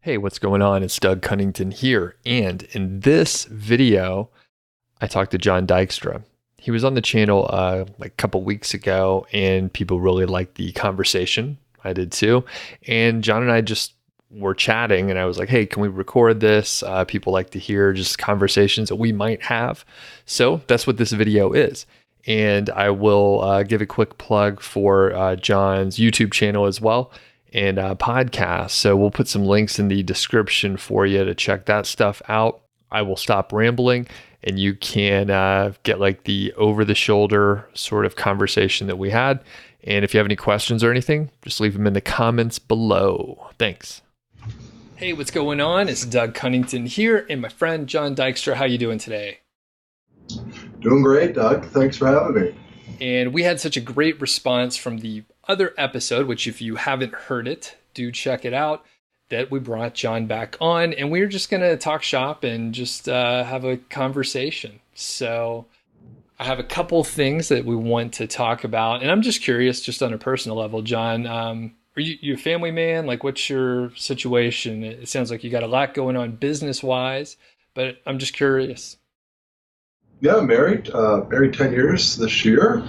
Hey, what's going on? It's Doug Cunnington here. And in this video, I talked to Jon Dykstra. He was on the channel like a couple weeks ago, and people really liked the conversation. I did too. And Jon and I just were chatting, and I was like, hey, can we record this? People like to hear just conversations that we might have. So that's what this video is. And I will give a quick plug for Jon's YouTube channel as well, and podcast. So we'll put some links in the description for you to check that stuff out. I will stop rambling and you can get like the over the shoulder sort of conversation that we had. And if you have any questions or anything, just leave them in the comments below. Thanks. Hey, what's going on? It's Doug Cunnington here and my friend Jon Dykstra. How you doing today? Doing great, Doug. Thanks for having me. And we had such a great response from the other episode, which if you haven't heard it, do check it out, that we brought Jon back on, and we're just going to talk shop and just have a conversation. So I have a couple things that we want to talk about, and I'm just curious, just on a personal level, Jon, are you a family man? Like, what's your situation? It sounds like you got a lot going on business-wise, but I'm just curious. Yeah, married 10 years this year.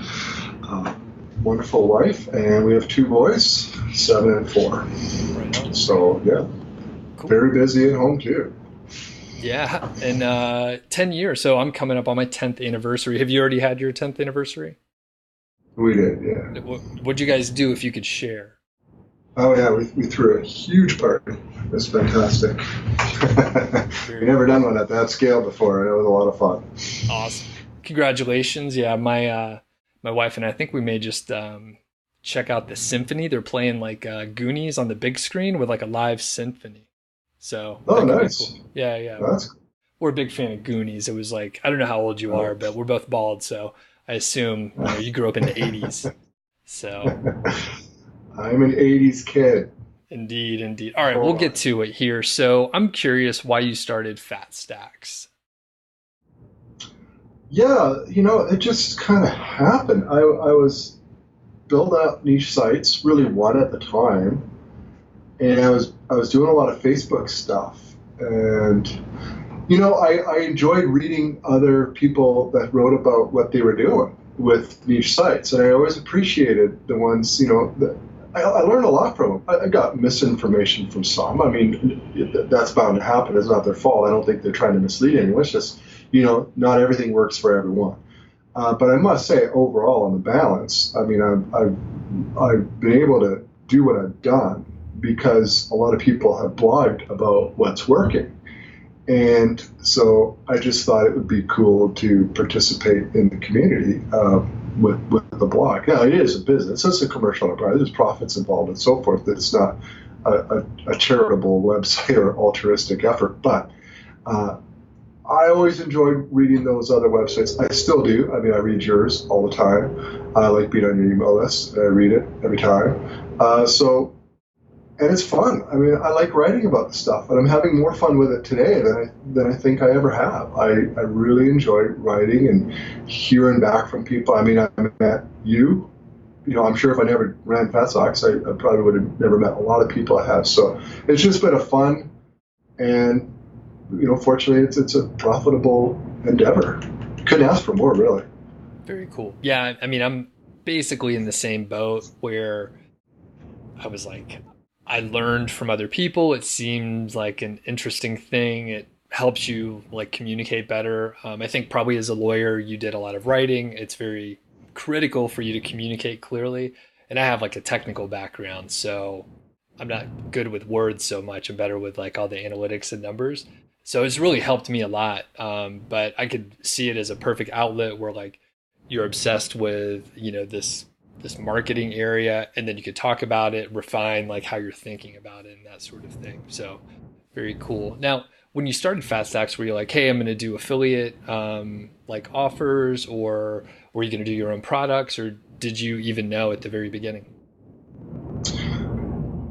Wonderful wife, and we have two boys, 7 and 4. Right on. So, yeah, cool. Very busy at home, too. Yeah, and 10 years. So I'm coming up on my 10th anniversary. Have you already had your 10th anniversary? We did, yeah. What'd you guys do if you could share? Oh, yeah, we threw a huge party. It was fantastic. We've never done one at that scale before, and it was a lot of fun. Awesome. Congratulations. Yeah, my wife and I think we may just check out the symphony. They're playing like Goonies on the big screen with like a live symphony. So nice. Cool. Yeah. That's cool. We're a big fan of Goonies. It was like, I don't know how old you are, but we're both bald, so I assume you grew up in the 80s. So I'm an 80s kid. Indeed. All right, we'll get to it here. So I'm curious why you started Fat Stacks. Yeah, it just kind of happened. I was building up niche sites, really one at the time, and I was doing a lot of Facebook stuff, and I enjoyed reading other people that wrote about what they were doing with niche sites, and I always appreciated the ones that I learned a lot from them. I got misinformation from some. I mean, that's bound to happen. It's not their fault. I don't think they're trying to mislead anyone. It's just not everything works for everyone. But I must say, overall, on the balance, I mean, I've been able to do what I've done because a lot of people have blogged about what's working. And so I just thought it would be cool to participate in the community with the blog. Now, it is a business. It's a commercial enterprise. There's profits involved and so forth. It's not a charitable website or altruistic effort. But I always enjoyed reading those other websites. I still do. I mean, I read yours all the time. I like being on your email list. I read it every time. And it's fun. I mean, I like writing about the stuff, and I'm having more fun with it today than I think I ever have. I really enjoy writing and hearing back from people. I mean, I met you. I'm sure if I never ran Fat Socks, I probably would have never met a lot of people I have. So it's just been a fun, and fortunately, it's a profitable endeavor. Couldn't ask for more, really. Very cool. Yeah, I mean, I'm basically in the same boat where I was like, I learned from other people. It seems like an interesting thing. It helps you like communicate better. I think probably as a lawyer, you did a lot of writing. It's very critical for you to communicate clearly. And I have like a technical background, so I'm not good with words so much. I'm better with like all the analytics and numbers. So it's really helped me a lot. But I could see it as a perfect outlet where like you're obsessed with, this marketing area, and then you could talk about it, refine like how you're thinking about it and that sort of thing. So very cool. Now, when you started Fat Stacks, were you like, hey, I'm going to do affiliate like offers, or were you going to do your own products, or did you even know at the very beginning?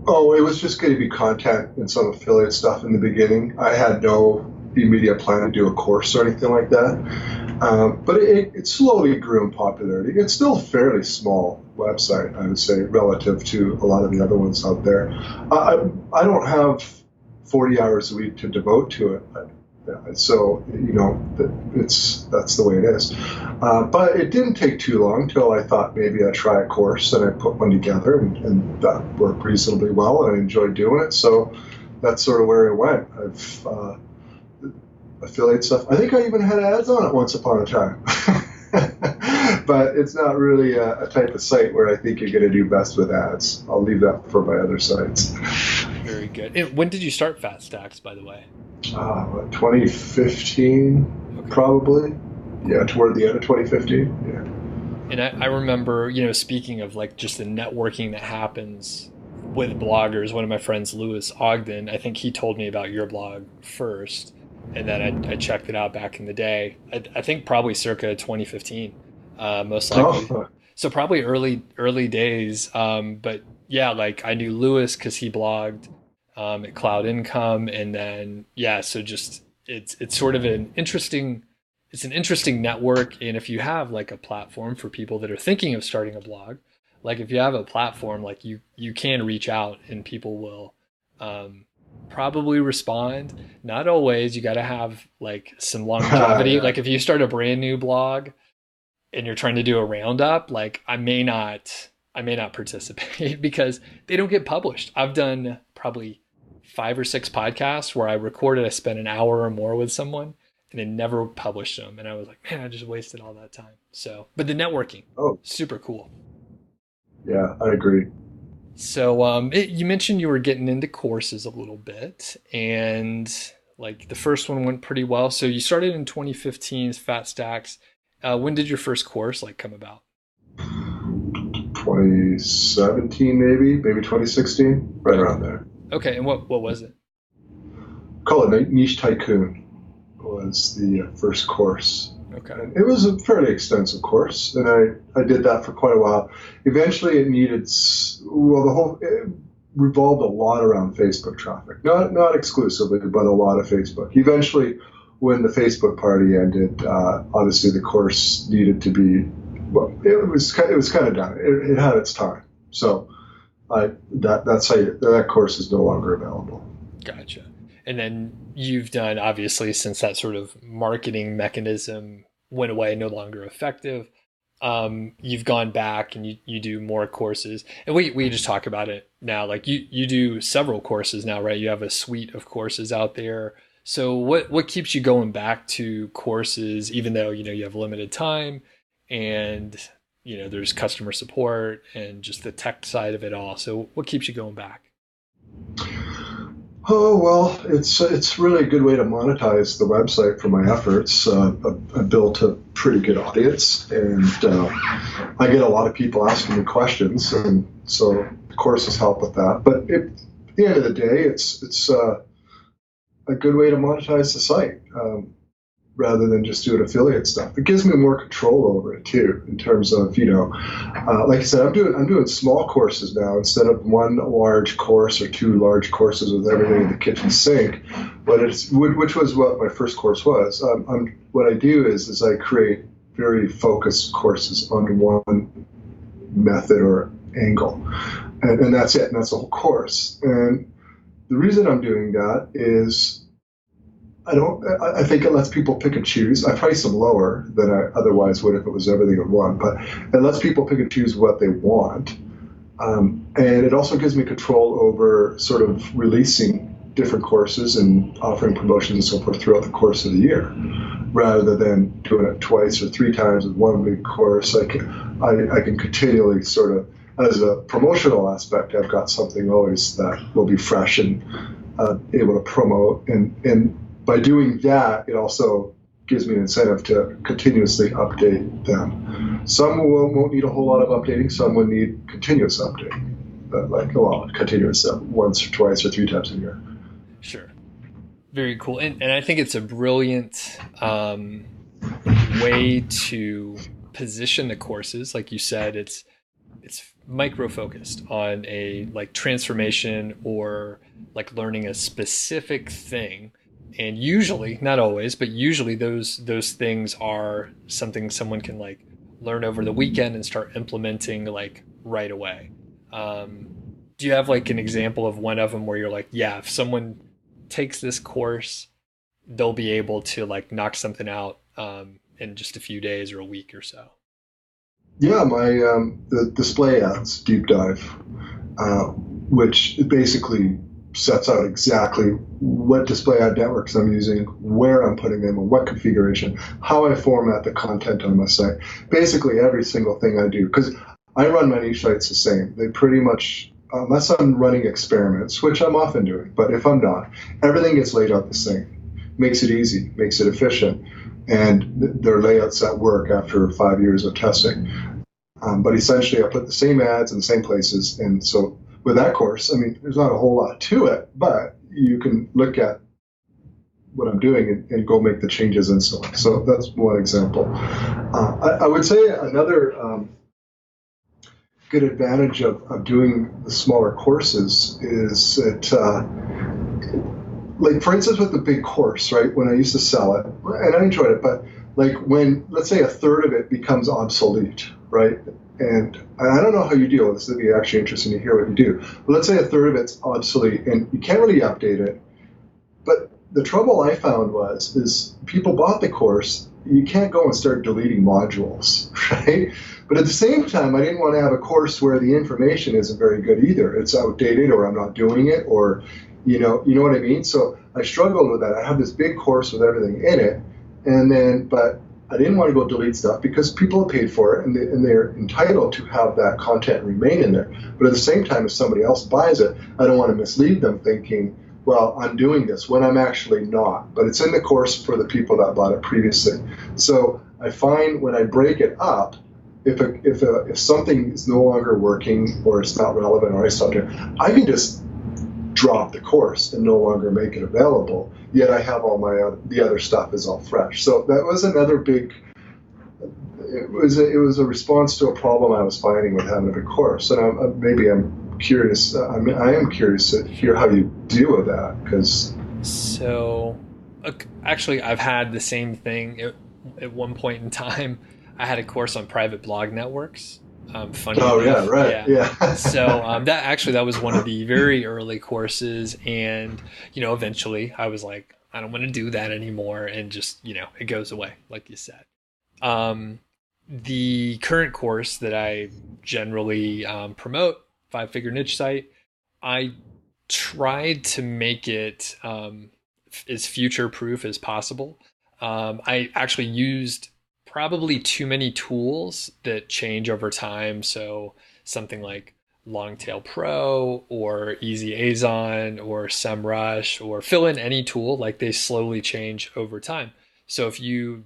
Oh, it was just going to be content and some affiliate stuff in the beginning. I had no immediate plan to do a course or anything like that. But it slowly grew in popularity. It's still a fairly small website, I would say, relative to a lot of the other ones out there. I don't have 40 hours a week to devote to it. So, that's the way it is. But it didn't take too long till I thought maybe I'd try a course, and I put one together, and that worked reasonably well, and I enjoyed doing it. So that's sort of where it went. I've affiliate stuff. I think I even had ads on it once upon a time. But it's not really a type of site where I think you're going to do best with ads. I'll leave that for my other sites. Very good. And when did you start Fat Stacks, by the way? 2015, okay. Probably. Yeah, toward the end of 2015. Yeah. And I remember, speaking of like just the networking that happens with bloggers, one of my friends, Lewis Ogden, I think he told me about your blog first. And then I checked it out back in the day. I think probably circa 2015, most likely. Oh. So probably early days. But yeah, like I knew Lewis because he blogged at Cloud Income, and then so just it's sort of an interesting network. And if you have like a platform for people that are thinking of starting a blog, like if you have a platform, like you can reach out and people will probably respond. Not always. You got to have like some longevity. Yeah. Like if you start a brand new blog and you're trying to do a roundup, like I may not participate because they don't get published. I've done probably 5 or 6 podcasts where I spent an hour or more with someone and they never published them. And I was like, man, I just wasted all that time. So, but the networking, super cool. Yeah, I agree. So you mentioned you were getting into courses a little bit, and like the first one went pretty well. So you started in 2015 as Fat Stacks. When did your first course like come about? 2017, maybe 2016, right around there. Okay, and what was it? Call it Niche Tycoon was the first course. Okay. And it was a fairly extensive course, and I did that for quite a while. Eventually, it revolved a lot around Facebook traffic. Not exclusively, but a lot of Facebook. Eventually, when the Facebook party ended, obviously the course needed to be. Well, it was kind of done. It had its time. So, that course is no longer available. Gotcha. And then you've done, obviously, since that sort of marketing mechanism went away, no longer effective, you've gone back and you do more courses. And we just talk about it now. Like you do several courses now, right? You have a suite of courses out there. So what keeps you going back to courses, even though, you have limited time and, there's customer support and just the tech side of it all. So what keeps you going back? Oh, well, it's really a good way to monetize the website for my efforts. I built a pretty good audience, and I get a lot of people asking me questions, and so the courses help with that. But at the end of the day, it's a good way to monetize the site rather than just doing affiliate stuff. It gives me more control over it too, in terms of like I said, I'm doing small courses now instead of one large course or 2 large courses with everything in the kitchen sink. Which was what my first course was. What I do is I create very focused courses on one method or angle, and that's it. And that's the whole course. And the reason I'm doing that is I think it lets people pick and choose. I price them lower than I otherwise would if it was everything in one, but it lets people pick and choose what they want. And it also gives me control over sort of releasing different courses and offering promotions and so forth throughout the course of the year, rather than doing it twice or 3 times with one big course. I can continually sort of, as a promotional aspect, I've got something always that will be fresh and able to promote. And by doing that, it also gives me an incentive to continuously update them. Some won't need a whole lot of updating. Some will need continuous updating, continuous once or twice or 3 times a year. Sure. Very cool. And I think it's a brilliant way to position the courses. Like you said, it's micro-focused on a like transformation or like learning a specific thing. And usually, not always, but usually those things are something someone can like learn over the weekend and start implementing like right away. Do you have like an example of one of them where you're like, yeah, if someone takes this course, they'll be able to like knock something out in just a few days or a week or so. Yeah, my the display ads deep dive, which basically sets out exactly what display ad networks I'm using, where I'm putting them, and what configuration, how I format the content on my site. Basically, every single thing I do, because I run my niche sites the same. They pretty much, unless I'm running experiments, which I'm often doing, but if I'm not, everything gets laid out the same. Makes it easy, makes it efficient, and they're layouts that work after 5 years of testing. But essentially, I put the same ads in the same places. And so with that course, I mean, there's not a whole lot to it, but you can look at what I'm doing and go make the changes instantly. So that's one example. I would say another good advantage of doing the smaller courses is that, like, for instance, with the big course, right, when I used to sell it, and I enjoyed it, but like when, let's say, a third of it becomes obsolete, right? And I don't know how you deal with this. It'd be actually interesting to hear what you do. But let's say a third of it's obsolete and you can't really update it. But the trouble I found is people bought the course. You can't go and start deleting modules, right? But at the same time, I didn't want to have a course where the information isn't very good either. It's outdated, or I'm not doing it, or you know what I mean. So I struggled with that. I had this big course with everything in it, and then but I didn't want to go delete stuff because people have paid for it and they're entitled to have that content remain in there. But at the same time, if somebody else buys it, I don't want to mislead them thinking, well, I'm doing this when I'm actually not. But it's in the course for the people that bought it previously. So I find when I break it up, if something is no longer working or it's not relevant or I stop doing it, I can just drop the course and no longer make it available. Yet I have all my the other stuff is all fresh. So that was another big. It was a response to a problem I was finding with having a big course, and maybe I'm curious. I am curious to hear how you deal with that because. So, actually, I've had the same thing at one point in time. I had a course on private blog networks. Funny Oh enough, yeah, right, yeah. So that was one of the very early courses, and eventually I was like, I don't want to do that anymore, and just it goes away, like you said. Um, the current course that I generally promote, 5-figure niche site, I tried to make it as future proof as possible. I actually used probably too many tools that change over time. So something like Longtail Pro or Easy Azon or SEMrush, or fill in any tool, like they slowly change over time. So if you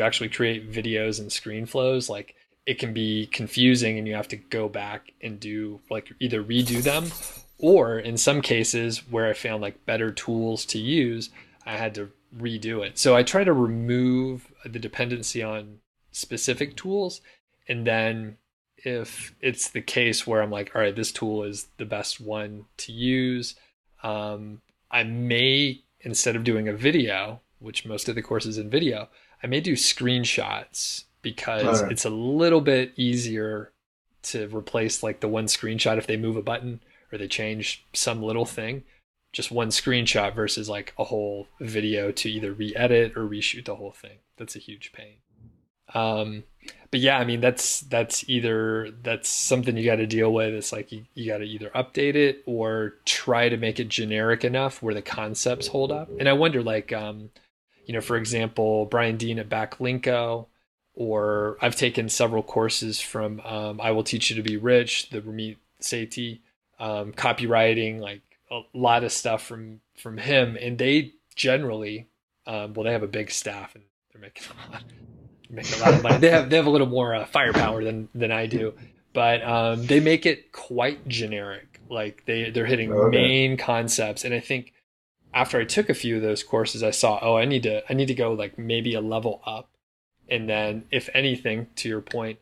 actually create videos and screen flows, like it can be confusing and you have to go back and do like either redo them, or in some cases where I found like better tools to use, I had to redo it. So I try to remove the dependency on specific tools. And then if it's the case where I'm like, all right, this tool is the best one to use, I may, instead of doing a video, which most of the course is in video, I may do screenshots because Right. it's a little bit easier to replace like the one screenshot if they move a button or they change some little thing. Just one screenshot versus like a whole video to either re-edit or reshoot the whole thing. That's a huge pain. Um, but yeah, I mean that's something you got to deal with. It's like you got to either update it or try to make it generic enough where the concepts hold up. And I wonder, like, for example, Brian Dean at Backlinko, or I've taken several courses from I Will Teach You to Be Rich, the Ramit Sethi, copywriting, like a lot of stuff from him, and they generally, they have a big staff and they're making a lot of money. They have a little more firepower than I do, but they make it quite generic. Like they're hitting Okay. main concepts, and I think after I took a few of those courses, I saw, I need to go like maybe a level up, and then if anything, to your point,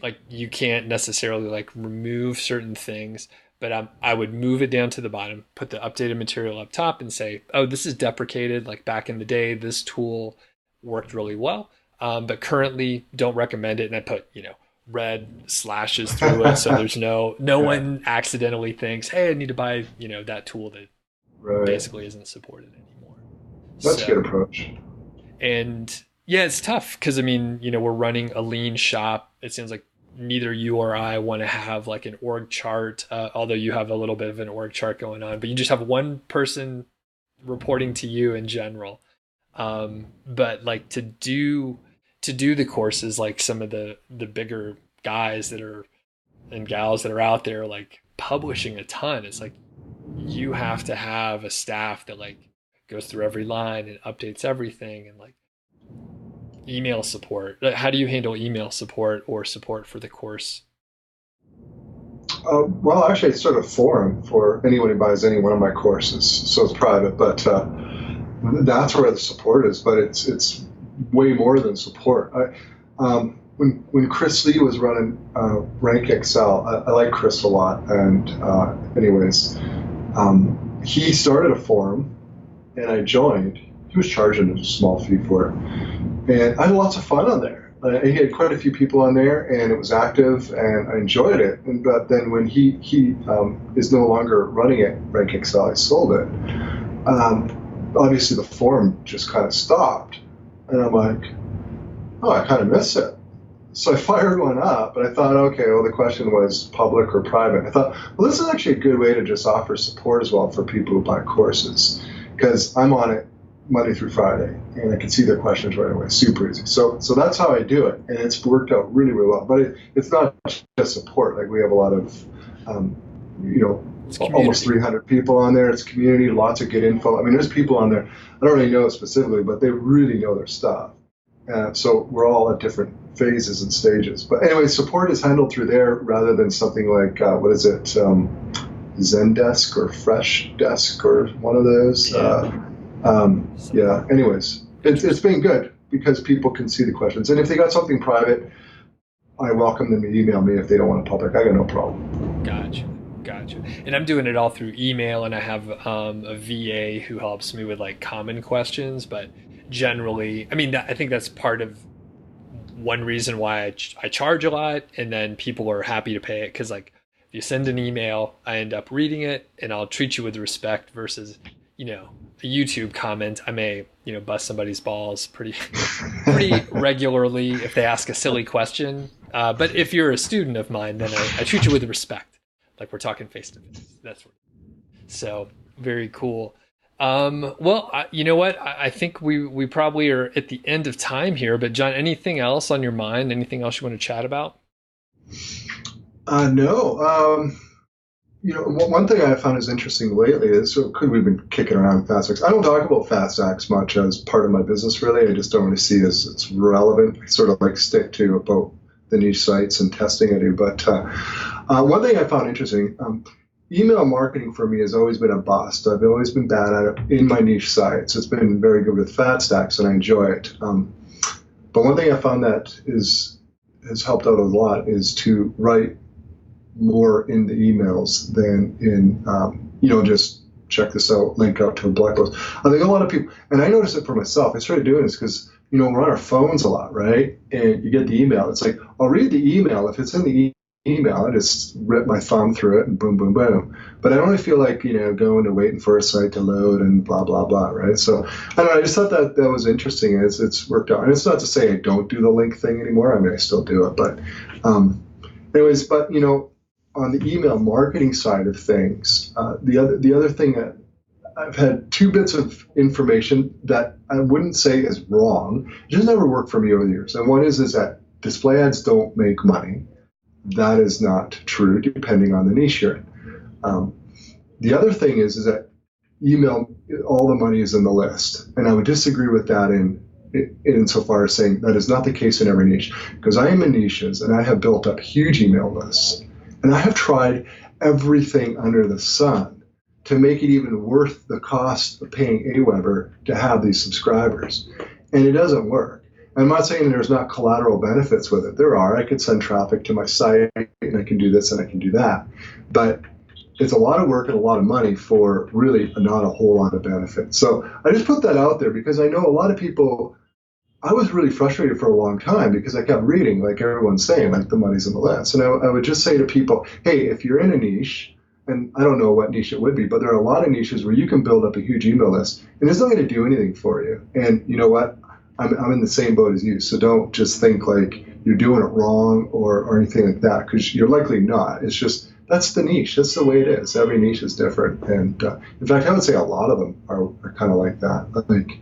like you can't necessarily like remove certain things, but I would move it down to the bottom, put the updated material up top, and say, oh, this is deprecated. Like back in the day, this tool worked really well, but currently don't recommend it. And I put red slashes through it, so there's no Yeah. one accidentally thinks, hey, I need to buy that tool that Right. basically isn't supported anymore. That's a good So, approach. and yeah, it's tough because I mean, we're running a lean shop. It seems like neither you or I want to have like an org chart, although you have a little bit of an org chart going on, but you just have one person reporting to you in general. But like to do the courses, like some of the bigger guys that are and gals that are out there like publishing a ton, it's like you have to have a staff that like goes through every line and updates everything and like email support. How do you handle email support or support for the course? Well, actually, it's sort of forum for anyone who buys any one of my courses, so it's private. But that's where the support is. But it's way more than support. When Chris Lee was running Rank Excel, I like Chris a lot. And anyways, he started a forum, and I joined. He was charging a small fee for it, and I had lots of fun on there. He had quite a few people on there, and it was active, and I enjoyed it. But then when he is no longer running it, Rank Excel, I sold it. Obviously, the forum just kind of stopped, and I'm like, oh, I kind of miss it. So I fired one up, but I thought, okay, well, the question was public or private. I thought, well, this is actually a good way to just offer support as well for people who buy courses, because I'm on it Monday through Friday, and I can see their questions right away. Super easy. So that's how I do it, and it's worked out really, really well. But it's not just support. Like we have a lot of, almost 300 people on there. It's community, lots of good info. I mean, there's people on there, I don't really know specifically, but they really know their stuff. So we're all at different phases and stages. But anyway, support is handled through there rather than something like, what is it, Zendesk or Freshdesk or one of those. Yeah, anyways, it's been good because people can see the questions. And if they got something private, I welcome them to email me if they don't want it public. I got no problem. Gotcha. And I'm doing it all through email, and I have a VA who helps me with like common questions. But generally, I mean, I think that's part of one reason why I charge a lot, and then people are happy to pay it because like if you send an email, I end up reading it, and I'll treat you with respect versus a YouTube comment. I may bust somebody's balls pretty regularly if they ask a silly question. But if you're a student of mine, then I treat you with respect, like we're talking face to face. That's what. So very cool. Well, you know what? I think we probably are at the end of time here. But John, anything else on your mind? Anything else you want to chat about? No. One thing I found is interesting lately is we've been kicking around fat stacks. I don't talk about fat stacks much as part of my business, really. I just don't really see it as it's relevant. I sort of like stick to about the niche sites and testing I do. But one thing I found interesting, email marketing for me has always been a bust. I've always been bad at it in my niche sites. It's been very good with fat stacks, and I enjoy it. But one thing I found that has helped out a lot is to write more in the emails than in, just check this out, link up to a blog post. I think a lot of people, and I noticed it for myself, I started doing this because, we're on our phones a lot, right? And you get the email. It's like, I'll read the email. If it's in the email, I just rip my thumb through it and boom, boom, boom. But I don't really feel like, going and waiting for a site to load and blah, blah, blah, right? So I don't know, I just thought that was interesting. And it's worked out. And it's not to say I don't do the link thing anymore. I mean, I still do it. But anyways, but, on the email marketing side of things, the other thing that I've had two bits of information that I wouldn't say is wrong. It just never worked for me over the years. And one is that display ads don't make money. That is not true, depending on the niche you're in. The other thing is that email, all the money is in the list. And I would disagree with that insofar as saying that is not the case in every niche. Because I am in niches, and I have built up huge email lists. And I have tried everything under the sun to make it even worth the cost of paying Aweber to have these subscribers. And it doesn't work. I'm not saying there's not collateral benefits with it. There are. I could send traffic to my site, and I can do this and I can do that. But it's a lot of work and a lot of money for really not a whole lot of benefit. So I just put that out there because I know a lot of people. I was really frustrated for a long time because I kept reading, like everyone's saying, like the money's in the list. And I would just say to people, hey, if you're in a niche and I don't know what niche it would be, but there are a lot of niches where you can build up a huge email list and it's not going to do anything for you. And you know what? I'm in the same boat as you. So don't just think like you're doing it wrong or anything like that, because you're likely not. It's just, that's the niche. That's the way it is. Every niche is different. And in fact, I would say a lot of them are kind of like that. Like,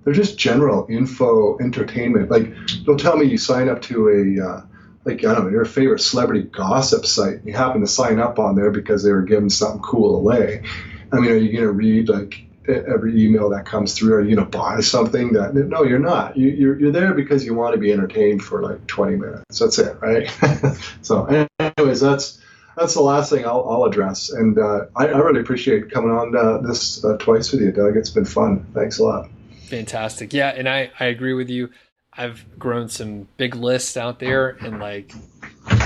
they're just general info entertainment. Like, they'll tell me you sign up to a, like, I don't know, your favorite celebrity gossip site. You happen to sign up on there because they were giving something cool away. I mean, are you going to read like every email that comes through? Are you going to buy something that? No, you're not. You're there because you want to be entertained for like 20 minutes. That's it, right? So, anyways, that's the last thing I'll address. And I really appreciate coming on this twice with you, Doug. It's been fun. Thanks a lot. Fantastic. Yeah, and I agree with you. I've grown some big lists out there, and like,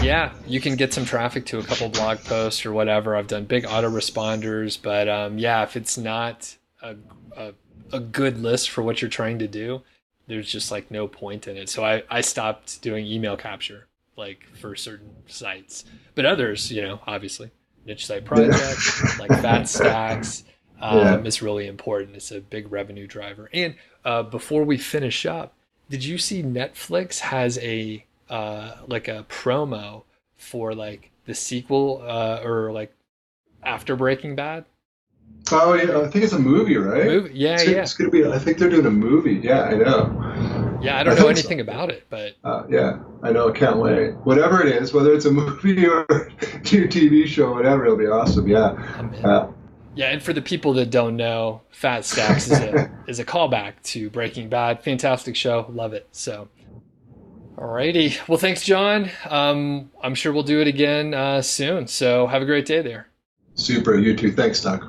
yeah, you can get some traffic to a couple blog posts or whatever. I've done big autoresponders, but yeah, if it's not a good list for what you're trying to do, there's just like no point in it. So I stopped doing email capture like for certain sites, but others, obviously niche site projects like fat stacks is really important. It's a big revenue driver. And before we finish up, did you see Netflix has a like a promo for like the sequel or like after Breaking Bad? Oh yeah, I think it's a movie, right? Yeah, It's gonna be. I think they're doing a movie. Yeah, I know. Yeah, I don't know anything about it, but yeah, I know. I can't wait. Whatever it is, whether it's a movie or a TV show, whatever, it'll be awesome. Yeah. Yeah, and for the people that don't know, Fat Stacks is a callback to Breaking Bad. Fantastic show, love it. So, alrighty. Well, thanks, Jon. I'm sure we'll do it again soon. So have a great day there. Super. You too. Thanks, Doug.